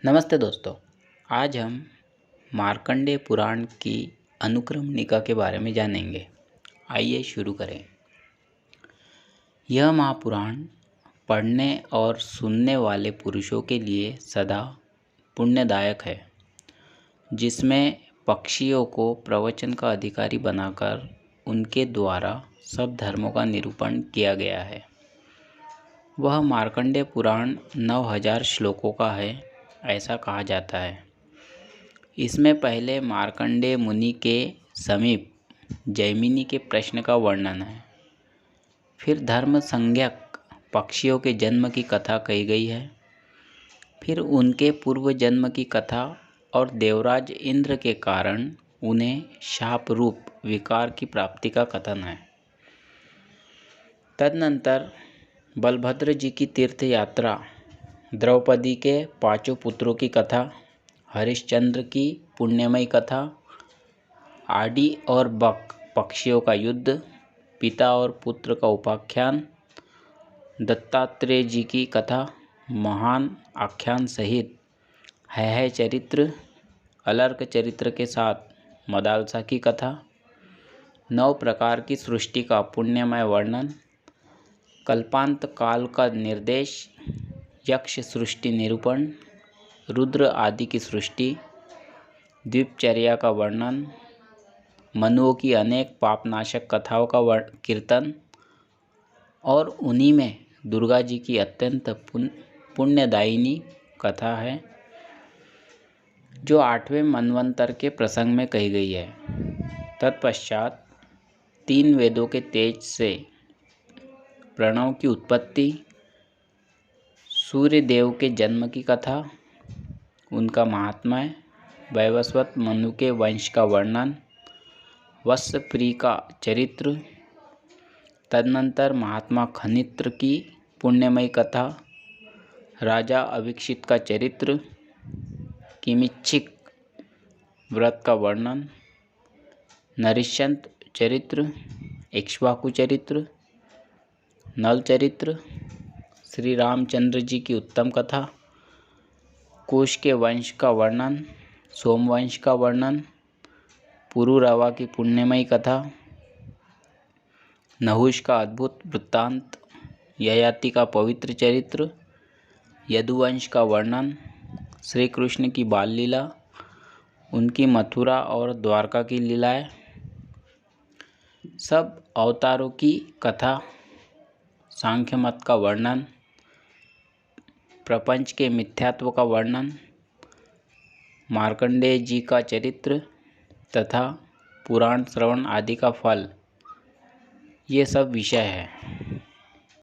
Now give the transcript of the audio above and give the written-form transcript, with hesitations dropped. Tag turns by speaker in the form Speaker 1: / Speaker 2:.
Speaker 1: नमस्ते दोस्तों। आज हम मार्कंडेय पुराण की अनुक्रमणिका के बारे में जानेंगे। आइए शुरू करें। यह महापुराण पढ़ने और सुनने वाले पुरुषों के लिए सदा पुण्यदायक है, जिसमें पक्षियों को प्रवचन का अधिकारी बनाकर उनके द्वारा सब धर्मों का निरूपण किया गया है। वह मार्कंडेय पुराण 9000 श्लोकों का है, ऐसा कहा जाता है। इसमें पहले मार्कंडेय मुनि के समीप जैमिनी के प्रश्न का वर्णन है, फिर धर्म संज्ञक पक्षियों के जन्म की कथा कही गई है, फिर उनके पूर्व जन्म की कथा और देवराज इंद्र के कारण उन्हें शाप रूप विकार की प्राप्ति का कथन है। तदनंतर बलभद्र जी की तीर्थ यात्रा, द्रौपदी के 5 पुत्रों की कथा, हरिश्चंद्र की पुण्यमयी कथा, आडी और बक पक्षियों का युद्ध, पिता और पुत्र का उपाख्यान, दत्तात्रेय जी की कथा, महान आख्यान सहित है चरित्र, अलर्क चरित्र के साथ मदालसा की कथा, 9 प्रकार की सृष्टि का पुण्यमय वर्णन, कल्पांत काल का निर्देश, यक्ष सृष्टि निरूपण, रुद्र आदि की सृष्टि, द्वीपचर्या का वर्णन, मनुओं की अनेक पापनाशक कथाओं का कीर्तन और उन्हीं में दुर्गा जी की अत्यंत पुण्यदायिनी कथा है, जो 8वें मनवंतर के प्रसंग में कही गई है। तत्पश्चात 3 वेदों के तेज से प्रणव की उत्पत्ति, सूर्य देव के जन्म की कथा, उनका महात्म्य, वैवस्वत मनु के वंश का वर्णन, वत्सप्री का चरित्र, तदनंतर महात्मा खनित्र की पुण्यमयी कथा, राजा अभिक्षित का चरित्र, किमिच्छिक व्रत का वर्णन, नरिश्चंत चरित्र, इक्ष्वाकु चरित्र, नल चरित्र, श्री रामचंद्र जी की उत्तम कथा, कुश के वंश का वर्णन, सोमवंश का वर्णन, पुरुरवा की पुण्यमयी कथा, नहुष का अद्भुत वृत्तांत, ययाति का पवित्र चरित्र, यदुवंश का वर्णन, श्री कृष्ण की बाल लीला, उनकी मथुरा और द्वारका की लीलाएं, सब अवतारों की कथा, सांख्य मत का वर्णन, प्रपंच के मिथ्यात्व का वर्णन, मार्कंडेय जी का चरित्र तथा पुराण श्रवण आदि का फल, ये सब विषय है।